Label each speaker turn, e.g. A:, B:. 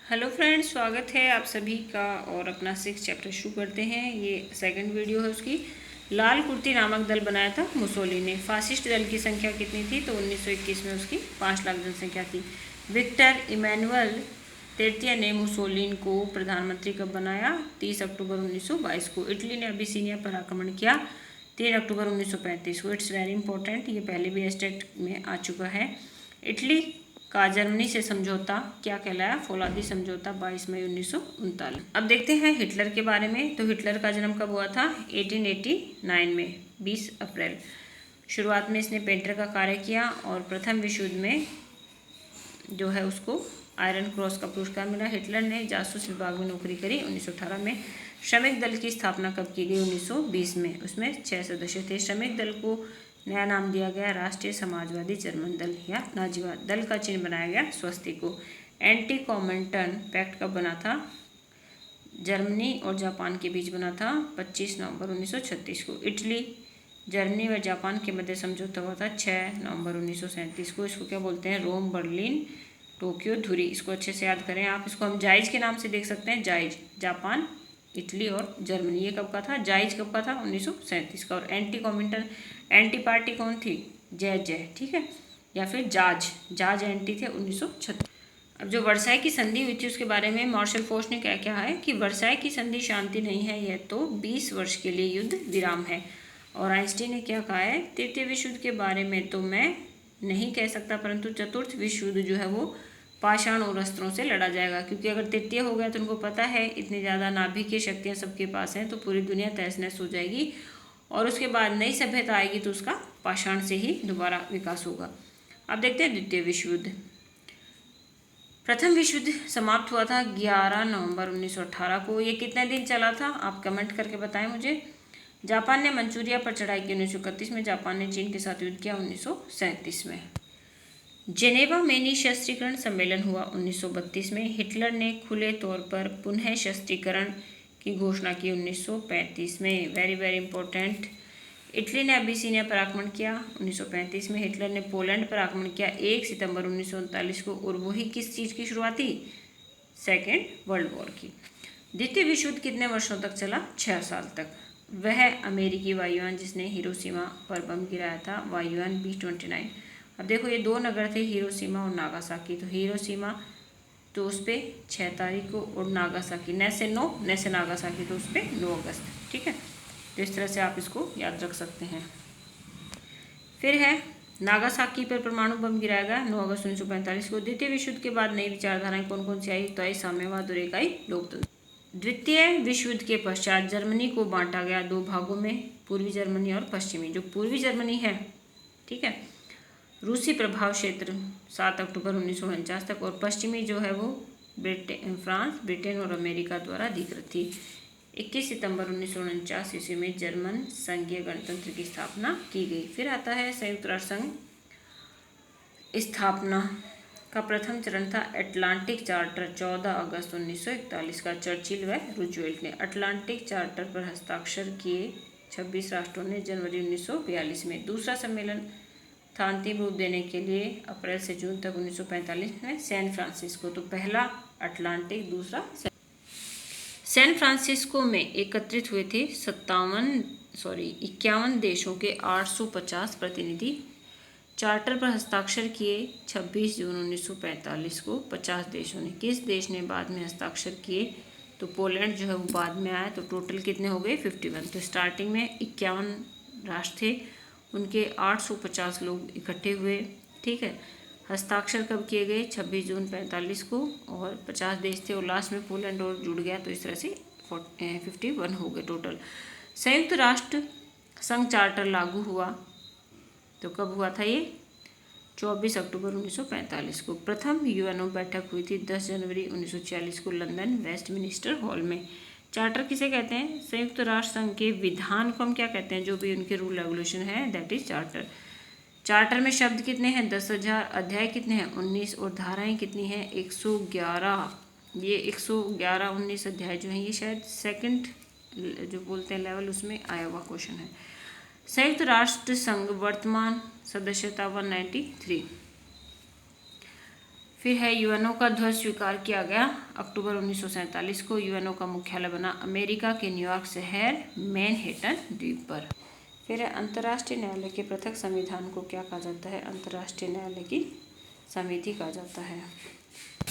A: Hello friends, स्वागत है आप सभी का। और अपना 6 चैप्टर शुरू करते हैं। ये सेकंड वीडियो है उसकी। लाल कुर्ती नामक दल बनाया था मुसोलिनी ने। फासिस्ट दल की संख्या कितनी थी? तो 1921 में उसकी 5 लाख जनसंख्या थी। विक्टर इमैनुअल तृतीय ने मुसोलिनी को प्रधानमंत्री कब बनाया? 30 अक्टूबर 1922 को। इटली ने अबिसिनिया पर आक्रमण किया 3 अक्टूबर 1935 को। इट्स वेरी इंपॉर्टेंट, ये पहले भी एस्टेट में आ चुका है। इटली का जर्मनी से समझौता क्या कहलाया? फौलादी समझौता 22 मई 1939। अब देखते हैं हिटलर के बारे में। तो हिटलर का जन्म कब हुआ था? 1889 में 20 अप्रैल। शुरुआत में इसने पेंटर का कार्य किया और प्रथम विश्व युद्ध में जो है उसको आयरन क्रॉस का पुरस्कार मिला। हिटलर ने जासूस विभाग में नौकरी करी 1918 में। श्रमिक दल की स्थापना कब की गई? 1920 में। उसमें 6 सदस्य थे। श्रमिक दल को नया नाम दिया गया राष्ट्रीय समाजवादी जर्मन दल या नाजीवाद। दल का चिन्ह बनाया गया स्वस्तिक को। एंटी कॉमेंटन पैक्ट कब बना था? जर्मनी और जापान के बीच बना था 25 नवंबर 1936 को। इटली, जर्मनी व जापान के मध्य समझौता हुआ था 6 नवंबर 1937 को। इसको क्या बोलते हैं? रोम, बर्लिन, टोक्यो, धुरी। इसको अच्छे से याद करें आप। इसको हम जाइज के नाम से देख सकते हैं। जाइज, जापान, इटली और जर्मनी। ये कब का था? जाइज कब का था? 1937 का। और एंटी कॉमेंटन, एंटी पार्टी कौन थी? जय जय, ठीक है, या फिर जाज। जाज एंटी थे 1936। अब जो वर्साई की संधि हुई थी उसके बारे में मार्शल फोर्स ने क्या क्या है कि वर्साई की संधि शांति नहीं है, यह तो 20 वर्ष के लिए युद्ध विराम है। और आइंस्टीन ने क्या कहा है? तृतीय विश्व युद्ध के बारे में तो मैं नहीं कह सकता, परंतु चतुर्थ विश्व युद्ध जो है वो पाषाण और अस्त्रों से लड़ा जाएगा। क्योंकि अगर तृतीय हो गया तो उनको पता है इतनी ज़्यादा नाभिकीय शक्तियाँ सबके पास हैं तो पूरी दुनिया तहस नहस हो जाएगी। और उसके बाद नई सभ्यता आएगी तो उसका पाषाण से ही दोबारा विकास होगा। अब देखते हैं द्वितीय विश्व युद्ध। प्रथम विश्व युद्ध समाप्त हुआ था 11 नवंबर 1918 को। ये कितने दिन चला था? आप कमेंट करके बताएं मुझे। जापान ने मंचूरिया पर चढ़ाई की 1931 में। जापान ने चीन के साथ युद्ध किया 1937 में। जेनेवा में निशस्त्रीकरण सम्मेलन हुआ 1932 में। हिटलर ने खुले तौर पर पुनः शस्त्रीकरण की घोषणा की 1935 में। Very very important. इटली ने अबिसिनिया पर आक्रमण किया 1935 में। हिटलर ने पोलैंड पर आक्रमण किया 1 सितंबर 1939 को। और वही किस चीज़ की शुरुआत थी? सेकेंड वर्ल्ड वॉर की। द्वितीय विश्व युद्ध कितने वर्षों तक चला? 6 साल तक। वह अमेरिकी वायुयान जिसने हिरोशिमा पर बम गिराया था, वायुयान B-29। अब देखो ये दो नगर थे, हिरोशिमा और नागासाकी। तो हिरोशिमा तो उस पर 6 तारीख को, और नागासाकी न से नागासाकी तो उस पर 9 अगस्त, ठीक है। तो इस तरह से आप इसको याद रख सकते हैं। फिर है नागासाकी पर परमाणु बम गिराया गया 9 अगस्त 1945 को। द्वितीय विश्व युद्ध के बाद नई विचारधाराएं कौन कौन सी आई? तो आई साम्यवाद और एक आई लोकतंत्र। द्वितीय विश्व युद्ध के पश्चात जर्मनी को बांटा गया 2 भागों में, पूर्वी जर्मनी और पश्चिमी। जो पूर्वी जर्मनी है, ठीक है, रूसी प्रभाव क्षेत्र 7 अक्टूबर 1949 तक। और पश्चिमी जो है वो फ्रांस, ब्रिटेन और अमेरिका द्वारा अधिकृत थी। 21 सितंबर 1949 ईस्वी में जर्मन संघीय गणतंत्र की स्थापना की गई। फिर आता है संयुक्त राष्ट्र संघ स्थापना का प्रथम चरण था अटलांटिक चार्टर 14 अगस्त 1941 का। चर्चिल व रूजवेल्ट ने अटलांटिक चार्टर पर हस्ताक्षर किए। 26 राष्ट्रों ने जनवरी 1942 में। दूसरा सम्मेलन था अंतिम रूप देने के लिए अप्रैल से जून तक 1945 में सैन फ्रांसिस्को। तो पहला अटलांटिक, दूसरा सैन फ्रांसिस्को में एकत्रित हुए थे 51 देशों के 850 प्रतिनिधि। चार्टर पर हस्ताक्षर किए 26 जून 1945 को 50 देशों ने। किस देश ने बाद में हस्ताक्षर किए? तो पोलैंड जो है वो बाद में आया। तो टोटल कितने हो गए? 51। तो स्टार्टिंग में 51 राष्ट्र थे, उनके 850 लोग इकट्ठे हुए, ठीक है। हस्ताक्षर कब किए गए? 26 जून 45 को। और 50 देश थे और लास्ट में पोलैंड और जुड़ गया, तो इस तरह से 51 हो गए टोटल। संयुक्त राष्ट्र संघ चार्टर लागू हुआ तो कब हुआ था ये? 24 अक्टूबर 1945 को। प्रथम यूएनओ बैठक हुई थी 10 जनवरी 1946 को लंदन वेस्टमिनिस्टर हॉल में। चार्टर किसे कहते हैं? संयुक्त राष्ट्र संघ के विधान को हम क्या कहते हैं? जो भी उनके रूल रेगुलेशन है, दैट इज चार्टर। चार्टर में शब्द कितने हैं? 10,000। अध्याय कितने हैं? 19। और धाराएं कितनी हैं? 111। ये 111 19 अध्याय जो हैं ये शायद सेकंड जो बोलते हैं लेवल उसमें आया हुआ क्वेश्चन है। संयुक्त राष्ट्र संघ वर्तमान सदस्यता 193। फिर है यूएनओ का ध्वज स्वीकार किया गया अक्टूबर 1947 को। यूएनओ का मुख्यालय बना अमेरिका के न्यूयॉर्क शहर मैनहट्टन द्वीप पर। फिर है अंतर्राष्ट्रीय न्यायालय के पृथक संविधान को क्या कहा जाता है? अंतर्राष्ट्रीय न्यायालय की समिति कहा जाता है।